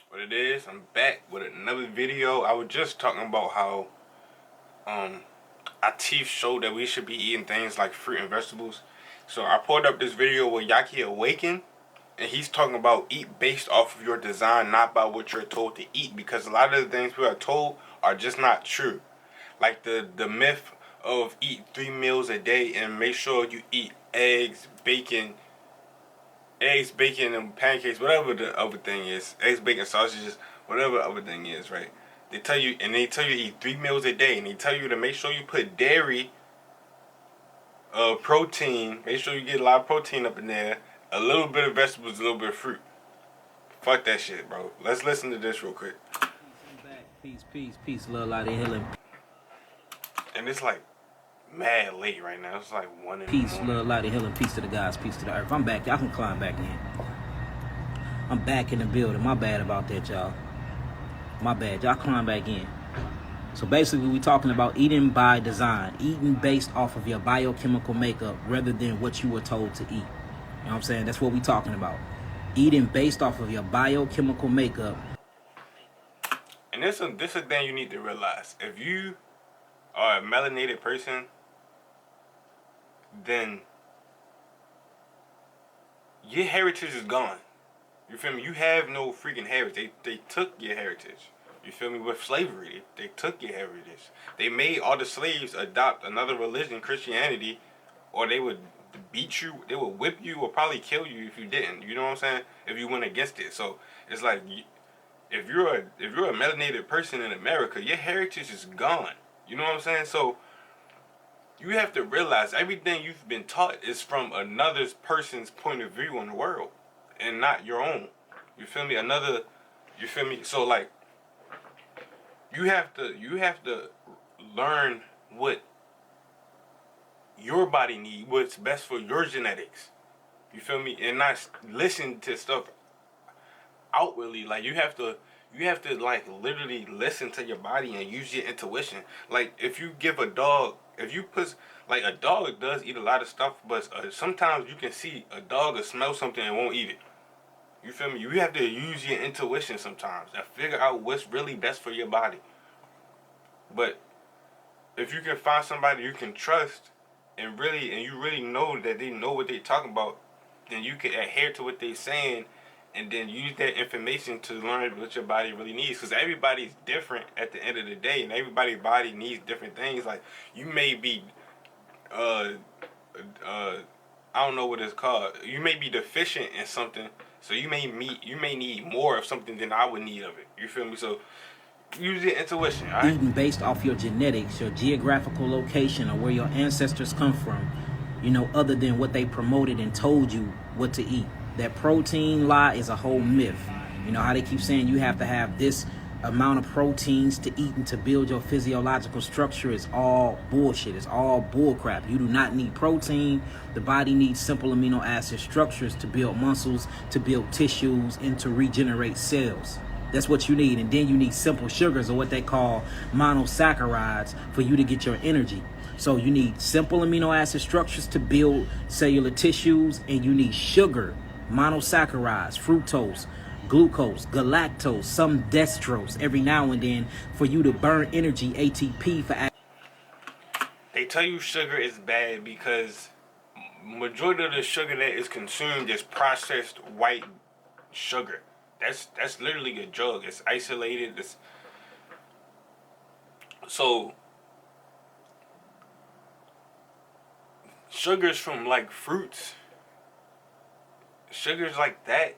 What it is, I'm back with another video. I was just talking about how our teeth show that we should be eating things like fruit and vegetables. So I pulled up this video with Yaki Awaken, and he's talking about eat based off of your design, not by what you're told to eat, because a lot of the things we are told are just not true. Like the myth of eat 3 meals a day and make sure you eat eggs, bacon, and pancakes, whatever the other thing is, eggs, bacon, sausages, whatever the other thing is, right? They tell you to eat 3 meals a day, and they tell you to make sure you put dairy, protein, make sure you get a lot of protein up in there, a little bit of vegetables, a little bit of fruit. Fuck that shit, bro. Let's listen to this real quick. Peace, little out of healing. And it's like mad late right now. It's like 1 in the Peace, morning. little light of healing. Peace to the gods, peace to the earth. I'm back. Y'all can climb back in. I'm back in the building. My bad about that, y'all. My bad. Y'all climb back in. So basically, we talking about eating by design. Eating based off of your biochemical makeup rather than what you were told to eat. You know what I'm saying? That's what we talking about. Eating based off of your biochemical makeup. And this is a thing you need to realize. If you are a melanated person, then your heritage is gone. You feel me? You have no freaking heritage. They took your heritage. You feel me? With slavery, they took your heritage. They made all the slaves adopt another religion, Christianity, or they would beat you, they would whip you, or probably kill you if you didn't. You know what I'm saying? If you went against it. So it's like, if you're a melanated person in America, your heritage is gone. You know what I'm saying? So you have to realize everything you've been taught is from another person's point of view on the world, and not your own. You feel me? You feel me? So like, you have to learn what your body needs, what's best for your genetics. You feel me? And not listen to stuff outwardly. Like you have to like literally listen to your body and use your intuition. Like if you give a dog, if you put, like, a dog does eat a lot of stuff, but sometimes you can see a dog will smell something and won't eat it. You feel me? You have to use your intuition sometimes and figure out what's really best for your body. But if you can find somebody you can trust and you really know that they know what they're talking about, then you can adhere to what they're saying and then use that information to learn what your body really needs. Because everybody's different at the end of the day, and everybody's body needs different things. Like, you may be, I don't know what it's called. You may be deficient in something, so you may need more of something than I would need of it. You feel me? So use your intuition, all right? Eating based off your genetics, your geographical location, or where your ancestors come from, you know, other than what they promoted and told you what to eat. That protein lie is a whole myth. You know how they keep saying you have to have this amount of proteins to eat and to build your physiological structure is all bullshit. It's all bullcrap. You do not need protein. The body needs simple amino acid structures to build muscles, to build tissues, and to regenerate cells. That's what you need. And then you need simple sugars, or what they call monosaccharides, for you to get your energy. So you need simple amino acid structures to build cellular tissues, and you need sugar, monosaccharides, fructose, glucose, galactose, some dextrose every now and then for you to burn energy, ATP for. They tell you sugar is bad because majority of the sugar that is consumed is processed white sugar. That's literally a drug. It's isolated. So sugars from like fruits, sugars like that,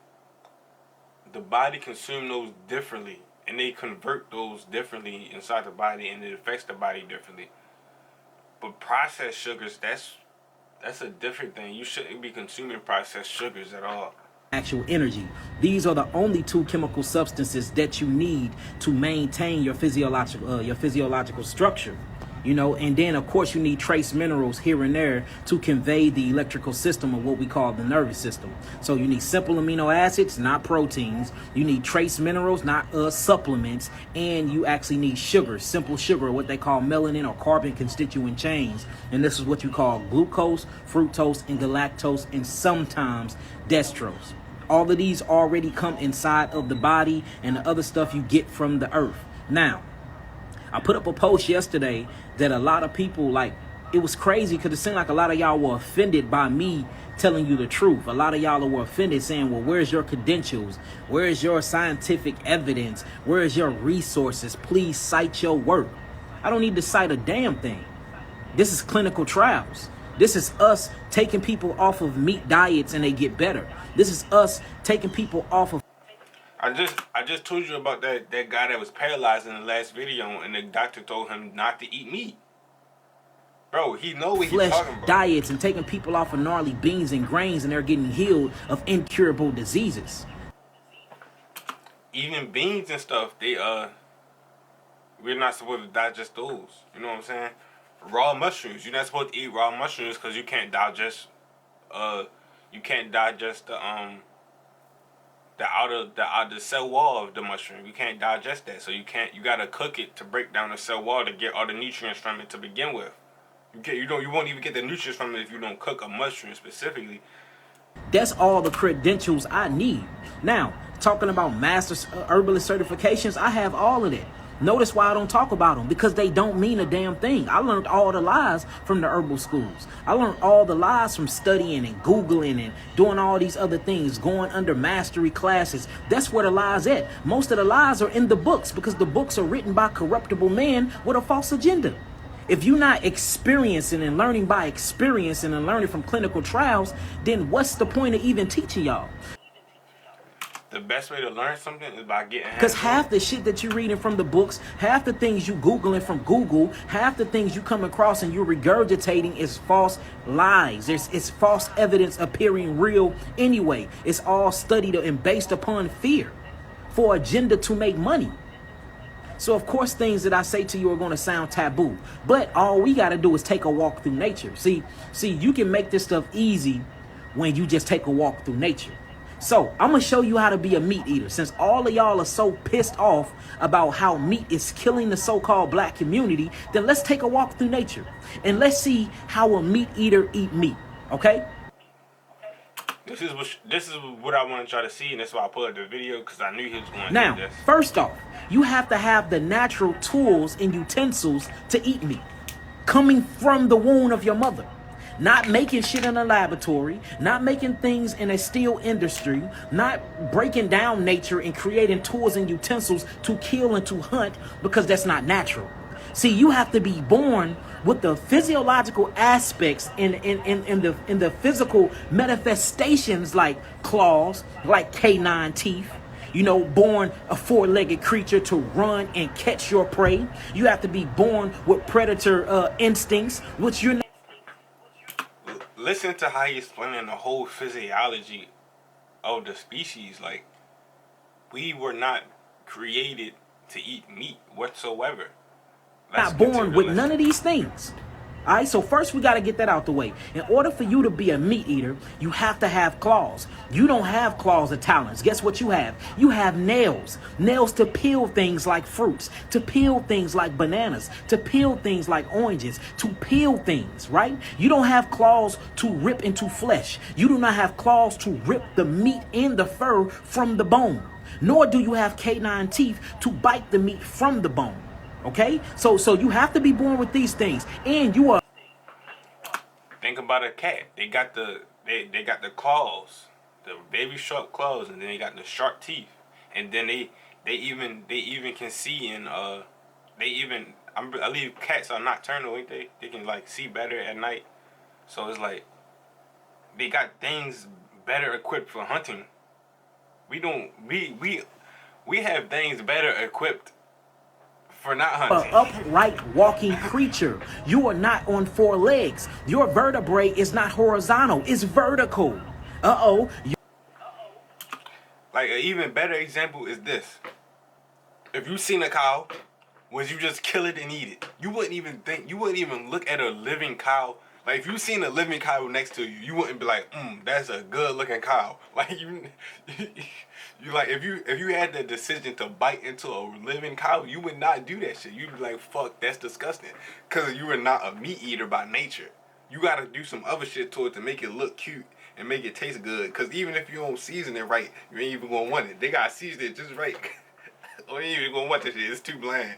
the body consumes those differently, and they convert those differently inside the body, and it affects the body differently. But processed sugars, that's a different thing. You shouldn't be consuming processed sugars at all. Actual energy. These are the only two chemical substances that you need to maintain your physiological structure. You know, and then of course you need trace minerals here and there to convey the electrical system of what we call the nervous system. So you need simple amino acids, not proteins. You need trace minerals, not supplements. And you actually need sugar, simple sugar, what they call melanin or carbon constituent chains. And this is what you call glucose, fructose, and galactose, and sometimes dextrose. All of these already come inside of the body and the other stuff you get from the earth. Now, I put up a post yesterday that a lot of people, like, it was crazy because it seemed like a lot of y'all were offended by me telling you the truth. A lot of y'all were offended saying, well, where's your credentials? Where's your scientific evidence? Where's your resources? Please cite your work. I don't need to cite a damn thing. This is clinical trials. This is us taking people off of meat diets and they get better. This is us taking people off of... I just told you about that guy that was paralyzed in the last video, and the doctor told him not to eat meat. Bro, he know what he's talking about. Diets and taking people off of gnarly beans and grains, and they're getting healed of incurable diseases. Even beans and stuff, we're not supposed to digest those. You know what I'm saying? Raw mushrooms, you're not supposed to eat raw mushrooms because you can't digest the outer cell wall of the mushroom. You can't digest that, so you gotta cook it to break down the cell wall to get all the nutrients from it to begin with. You won't even get the nutrients from it if you don't cook a mushroom specifically. That's all the credentials I need. Now, talking about master herbalist certifications, I have all of that. Notice why I don't talk about them, because they don't mean a damn thing. I learned all the lies from the herbal schools. I learned all the lies from studying and Googling and doing all these other things, going under mastery classes. That's where the lies at. Most of the lies are in the books because the books are written by corruptible men with a false agenda. If you're not experiencing and learning by experiencing and learning from clinical trials, then what's the point of even teaching y'all? The best way to learn something is by getting... Because half the shit that you're reading from the books, half the things you Googling from Google, half the things you come across and you're regurgitating is false lies. It's false evidence appearing real anyway. It's all studied and based upon fear for agenda to make money. So, of course, things that I say to you are going to sound taboo. But all we got to do is take a walk through nature. See, you can make this stuff easy when you just take a walk through nature. So I'm going to show you how to be a meat eater. Since all of y'all are so pissed off about how meat is killing the so-called black community, then let's take a walk through nature. And let's see how a meat eater eat meat. Okay? This is what I want to try to see, and that's why I put up the video, because I knew he was going to do Now, this. first off, you have to have the natural tools and utensils to eat meat, coming from the womb of your mother. Not making shit in a laboratory, not making things in a steel industry, not breaking down nature and creating tools and utensils to kill and to hunt, because that's not natural. See, you have to be born with the physiological aspects in the physical manifestations, like claws, like canine teeth. You know, born a four-legged creature to run and catch your prey. You have to be born with predator instincts, which you're not. Listen to how he's explaining the whole physiology of the species. Like, we were not created to eat meat whatsoever. Not born with none of these things. All right, so first we got to get that out the way. In order for you to be a meat eater, you have to have claws. You don't have claws or talons. Guess what you have? You have nails. Nails to peel things like fruits, to peel things like bananas, to peel things like oranges, to peel things, right? You don't have claws to rip into flesh. You do not have claws to rip the meat and the fur from the bone. Nor do you have canine teeth to bite the meat from the bone. Okay, so you have to be born with these things, and you are. Think about a cat. They got the claws, the baby sharp claws, and then they got the sharp teeth, and then they even can see, and I believe cats are nocturnal, ain't they? They can like see better at night, so it's like they got things better equipped for hunting. We don't we have things better equipped for not hunting. Upright walking creature. You are not on four legs. Your vertebrae is not horizontal, it's vertical. Like, an even better example is this. If you seen a cow, would you just kill it and eat it? You wouldn't even look at a living cow. Like, if you seen a living cow next to you, you wouldn't be like, that's a good looking cow. Like, you like, if you had the decision to bite into a living cow, you would not do that shit. You'd be like, fuck, that's disgusting. Because you are not a meat eater by nature. You gotta do some other shit to it to make it look cute and make it taste good. Cause even if you don't season it right, you ain't even gonna want it. They gotta season it just right. Or you ain't even gonna want this shit. It's too bland.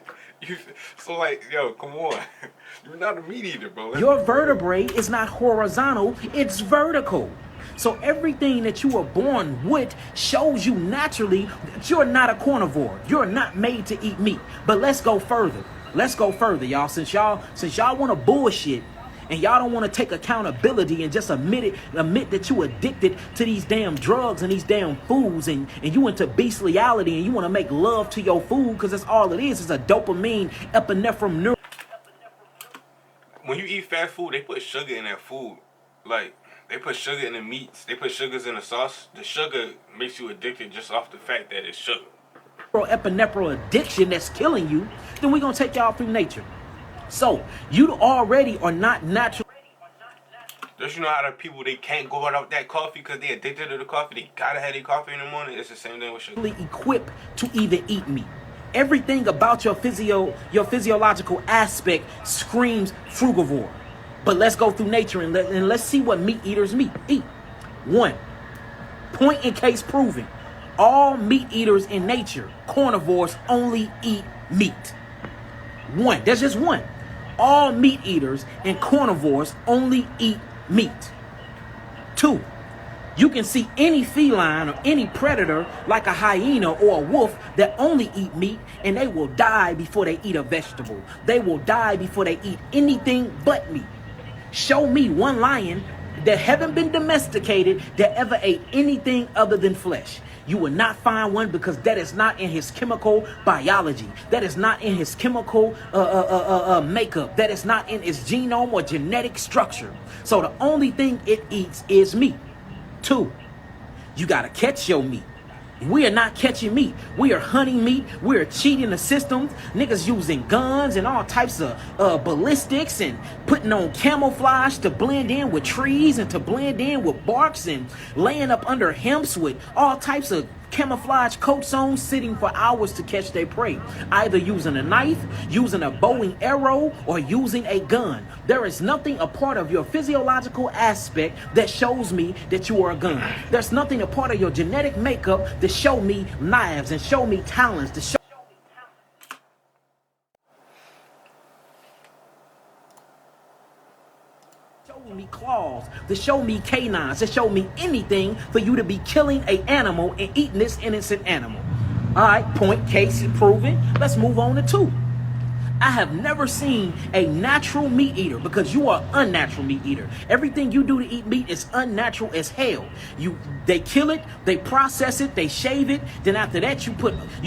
So like, yo, come on. You're not a meat eater, bro. Your vertebrae is not horizontal, it's vertical. So everything that you were born with shows you naturally that you're not a carnivore. You're not made to eat meat. But let's go further. Let's go further, y'all. Since y'all want to bullshit and y'all don't want to take accountability and just admit that you addicted to these damn drugs and these damn foods and you into bestiality and you want to make love to your food because that's all it is. It's a dopamine epinephrine neuron. When you eat fast food, they put sugar in that food. Like, they put sugar in the meats. They put sugars in the sauce. The sugar makes you addicted just off the fact that it's sugar. Epinephrine addiction that's killing you, then we're going to take y'all through nature. So, you already are not natural. Don't you know how the people, they can't go without that coffee because they addicted to the coffee? They gotta have their coffee in the morning. It's the same thing with sugar. Equipped to even eat meat. Everything about your physiological aspect screams frugivore. But let's go through nature and let's see what meat eaters eat. 1. Point in case proven. All meat eaters in nature, carnivores, only eat meat. 1. There's just 1. All meat eaters and carnivores only eat meat. 2. You can see any feline or any predator like a hyena or a wolf that only eat meat and they will die before they eat a vegetable. They will die before they eat anything but meat. Show me one lion that haven't been domesticated that ever ate anything other than flesh. You will not find one because that is not in his chemical biology. That is not in his chemical makeup. That is not in its genome or genetic structure. So the only thing it eats is meat. 2, you got to catch your meat. We are not catching meat. We are hunting meat. We are cheating the system. Niggas using guns and all types of ballistics and putting on camouflage to blend in with trees and to blend in with barks and laying up under hemps with all types of camouflage coats on, sitting for hours to catch their prey, either using a knife, using a bow and arrow, or using a gun. There is nothing a part of your physiological aspect that shows me that you are a gun. There's nothing a part of your genetic makeup that show me knives and show me talents to show me claws, to show me canines, to show me anything for you to be killing an animal and eating this innocent animal. All right, point, case proven. Let's move on to 2. I have never seen a natural meat eater, because you are unnatural meat eater. Everything you do to eat meat is unnatural as hell. They kill it, they process it, they shave it. Then after that, you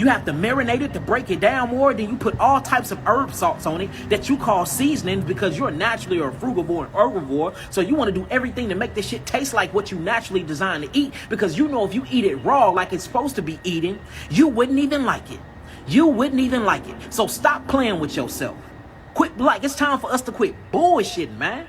have to marinate it to break it down more. Then you put all types of herb salts on it that you call seasonings, because you're naturally a frugivore and herbivore. So you want to do everything to make this shit taste like what you naturally designed to eat, because you know if you eat it raw like it's supposed to be eaten, you wouldn't even like it. You wouldn't even like it. So stop playing with yourself. It's time for us to quit bullshitting, man.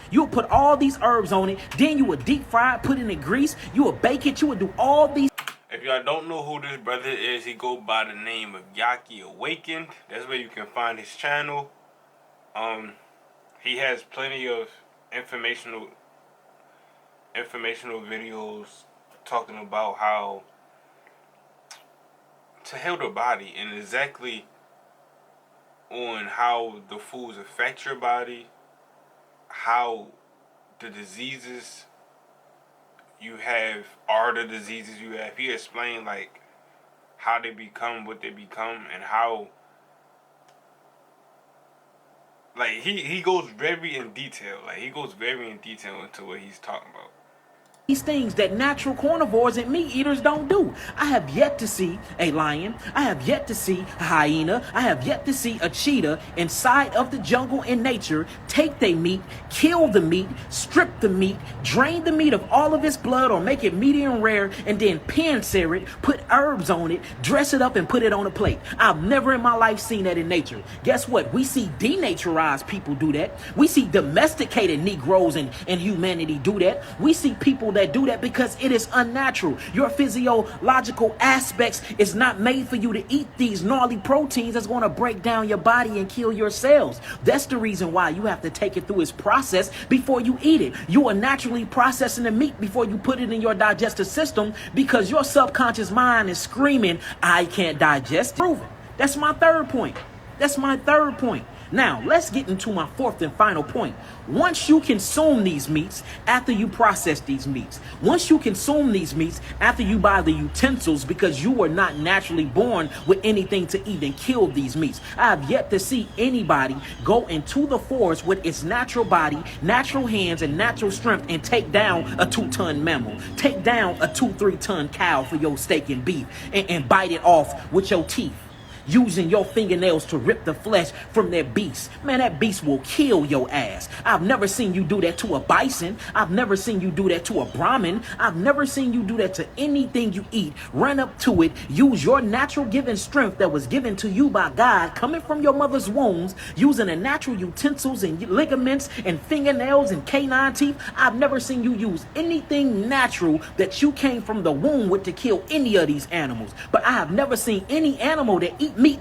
You'll put all these herbs on it, then you would deep fry it, put it in grease, you would bake it, you would do all these. If y'all don't know who this brother is, he go by the name of Yaki Awakened. That's where you can find his channel. He has plenty of informational videos talking about how to heal the body, and exactly on how the foods affect your body, how the diseases you have are the diseases you have. He explained like how they become what they become, and how like he goes very in detail. Like he goes very in detail into what he's talking about. These things that natural carnivores and meat eaters don't do. I have yet to see a lion. I have yet to see a hyena. I have yet to see a cheetah inside of the jungle in nature take their meat, kill the meat, strip the meat, drain the meat of all of its blood or make it medium rare, and then pan-sear it, put herbs on it, dress it up, and put it on a plate. I've never in my life seen that in nature. Guess what? We see denaturized people do that. We see domesticated Negroes and humanity do that. We see people that do that because it is unnatural. Your physiological aspects is not made for you to eat these gnarly proteins that's going to break down your body and kill your cells. That's the reason why you have to take it through its process before you eat it. You are naturally processing the meat before you put it in your digestive system because your subconscious mind is screaming, I can't digest it. Prove it. That's my third point. That's my third point. Now, let's get into my fourth and final point. Once you consume these meats, after you process these meats, once you consume these meats, after you buy the utensils because you were not naturally born with anything to eat and kill these meats, I have yet to see anybody go into the forest with its natural body, natural hands, and natural strength and take down a 2-ton mammal, take down a 2-3-ton cow for your steak and beef, and bite it off with your teeth, using your fingernails to rip the flesh from that beast. Man, that beast will kill your ass. I've never seen you do that to a bison. I've never seen you do that to a Brahmin. I've never seen you do that to anything you eat. Run up to it, use your natural given strength that was given to you by God, coming from your mother's wombs, using the natural utensils and ligaments and fingernails and canine teeth. I've never seen you use anything natural that you came from the womb with to kill any of these animals. But I have never seen any animal that eat meat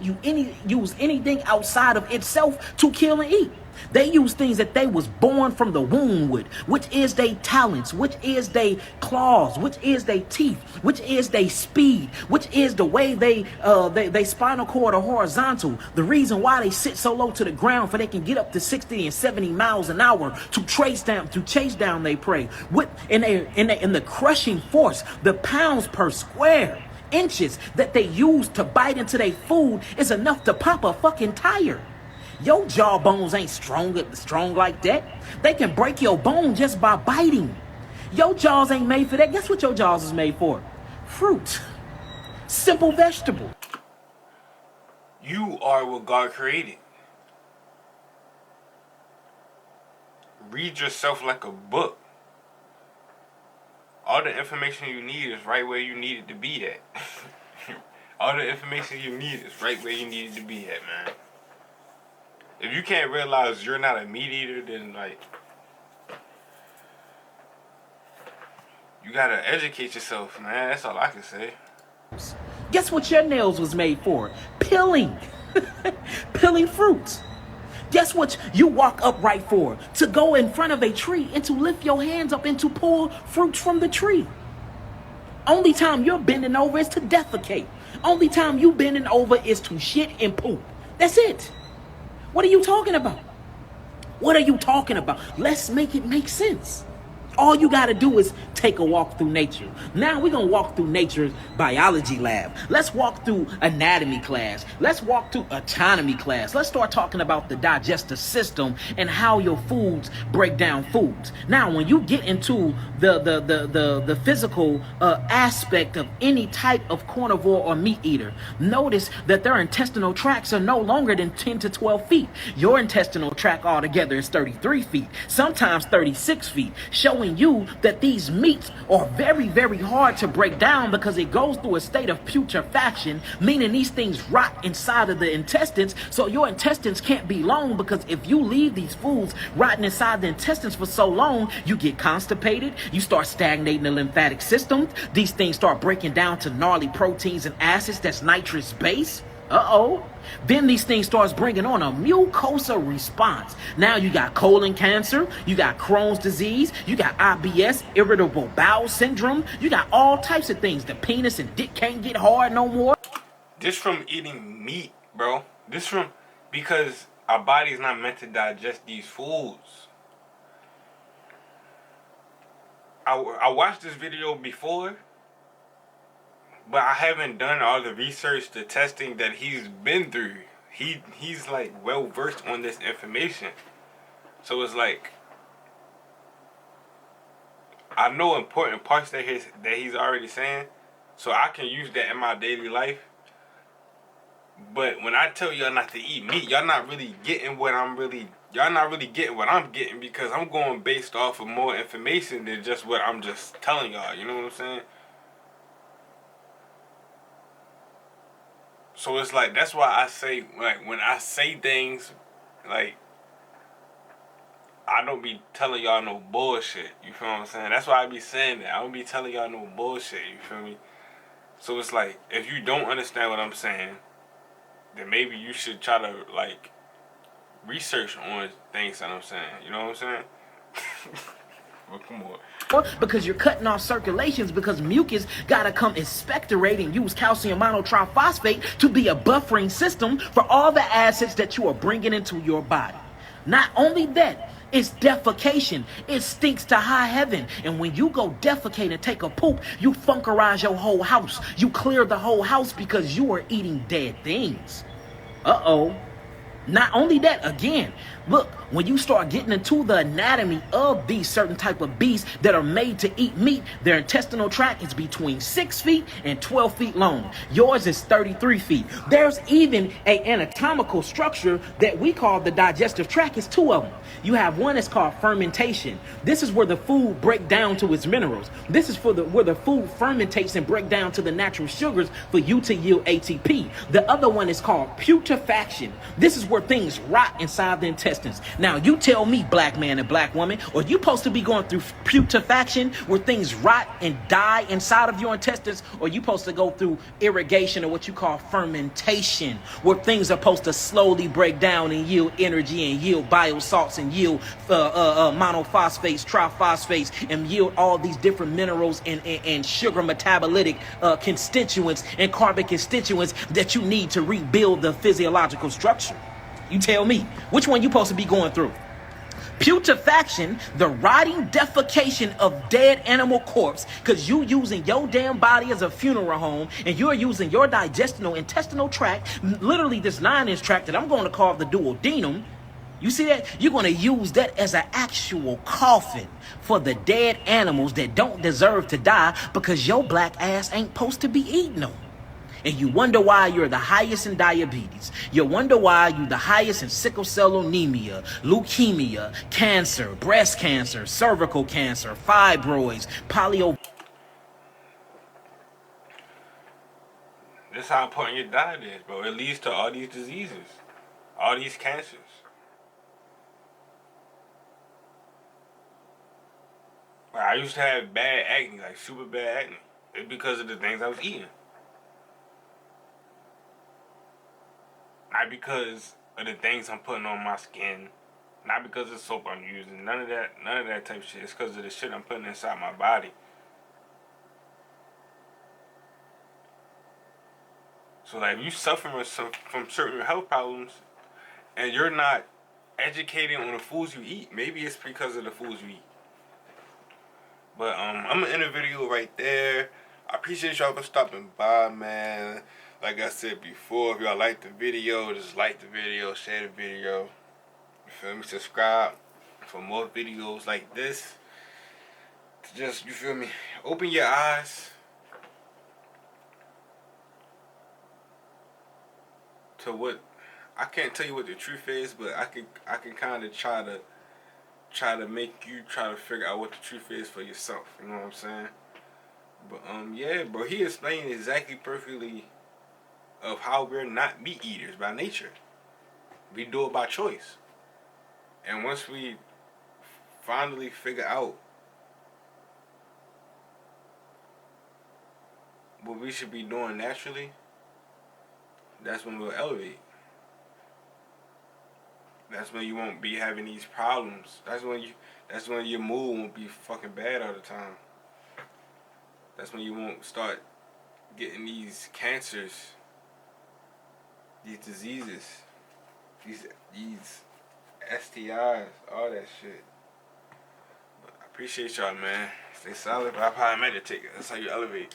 use anything outside of itself to kill and eat. They use things that they was born from the womb with, which is their talents, which is their claws, which is their teeth, which is their speed, which is the way they spinal cord are horizontal. The reason why they sit so low to the ground, for they can get up to 60 and 70 miles an hour to chase down their prey. In the crushing force, the pounds per square inches that they use to bite into their food is enough to pop a fucking tire. Your jawbones ain't strong like that. They can break your bone just by biting. Your jaws ain't made for that. Guess what your jaws is made for? Fruit. Simple vegetable. You are what God created. Read yourself like a book. All the information you need is right where you need it to be at. All the information you need is right where you need it to be at, man. If you can't realize you're not a meat eater, then you gotta educate yourself, man. That's all I can say. Guess what your nails was made for? Peeling. Peeling fruits. Guess what you walk upright for? To go in front of a tree and to lift your hands up and to pull fruits from the tree. Only time you're bending over is to defecate. Only time you bending over is to shit and poop. That's it. What are you talking about? What are you talking about? Let's make it make sense. All you got to do is take a walk through nature. Now we're going to walk through nature's biology lab. Let's walk through anatomy class. Let's walk through autonomy class. Let's start talking about the digestive system and how your foods break down foods. Now, when you get into the physical aspect of any type of carnivore or meat eater, notice that their intestinal tracts are no longer than 10 to 12 feet. Your intestinal tract altogether is 33 feet, sometimes 36 feet, showing you that these meats are very, very hard to break down because it goes through a state of putrefaction, meaning these things rot inside of the intestines. So your intestines can't be long, because if you leave these foods rotting inside the intestines for so long, you get constipated, you start stagnating the lymphatic system, these things start breaking down to gnarly proteins and acids that's nitrous base. Then these things starts bringing on a mucosa response. Now you got colon cancer, you got Crohn's disease, you got IBS, irritable bowel syndrome, you got all types of things. The penis and dick can't get hard no more. This from eating meat, bro. Because our body is not meant to digest these foods. I watched this video before, but I haven't done all the research, the testing that he's been through. He's like well versed on this information. So it's like, I know important parts that he's already saying, so I can use that in my daily life. But when I tell y'all not to eat meat, y'all not really getting what I'm getting, because I'm going based off of more information than just what I'm just telling y'all. You know what I'm saying? So it's like, that's why I say, like, when I say things, like, I don't be telling y'all no bullshit. You feel what I'm saying? That's why I be saying that. I don't be telling y'all no bullshit. You feel me? So it's like, if you don't understand what I'm saying, then maybe you should try to, like, research on things that I'm saying. You know what I'm saying? Well, come on. Because you're cutting off circulations, because mucus got to come expectorate and use calcium monotriphosphate to be a buffering system for all the acids that you are bringing into your body. Not only that, it's defecation. It stinks to high heaven. And when you go defecate and take a poop, you funkerize your whole house. You clear the whole house because you are eating dead things. Uh-oh. Not only that, again, look, when you start getting into the anatomy of these certain type of beasts that are made to eat meat, their intestinal tract is between 6 feet and 12 feet long. Yours is 33 feet. There's even an anatomical structure that we call the digestive tract. It's two of them. You have one that's called fermentation. This is where the food breaks down to its minerals. This is for where the food fermentates and break down to the natural sugars for you to yield ATP. The other one is called putrefaction. This is where things rot inside the intestines. Now, you tell me, black man and black woman, are you supposed to be going through putrefaction where things rot and die inside of your intestines, or you supposed to go through irrigation or what you call fermentation, where things are supposed to slowly break down and yield energy and yield biosalts and yield monophosphates, triphosphates, and yield all these different minerals and sugar metabolitic constituents and carbon constituents that you need to rebuild the physiological structure. You tell me, which one you supposed to be going through? Putrefaction, the rotting defecation of dead animal corpse, because you using your damn body as a funeral home, and you're using your intestinal tract, literally this 9-inch tract that I'm going to call the duodenum. You see that? You're going to use that as an actual coffin for the dead animals that don't deserve to die because your black ass ain't supposed to be eating them. And you wonder why you're the highest in diabetes. You wonder why you're the highest in sickle cell anemia, leukemia, cancer, breast cancer, cervical cancer, fibroids, polio. This is how important your diet is, bro. It leads to all these diseases, all these cancers. Like, I used to have bad acne, like super bad acne. It's because of the things I was eating. Not because of the things I'm putting on my skin. Not because of soap I'm using. None of that type of shit. It's because of the shit I'm putting inside my body. So like, if you suffer from certain health problems and you're not educated on the foods you eat, maybe it's because of the foods you eat. But I'm gonna end the video right there. I appreciate y'all for stopping by, man. Like I said before, if y'all like the video, just like the video, share the video. You feel me? Subscribe for more videos like this. Just, you feel me? Open your eyes to what, I can't tell you what the truth is, but I can kind of try to make you try to figure out what the truth is for yourself. You know what I'm saying? But yeah, bro, he explained exactly perfectly of how we're not meat eaters by nature. We do it by choice. And once we finally figure out what we should be doing naturally, that's when we'll elevate. That's when you won't be having these problems. That's when your mood won't be fucking bad all the time. That's when you won't start getting these cancers, these diseases, these STIs, all that shit. But I appreciate y'all, man. Stay solid, but I probably meditate. That's how you elevate.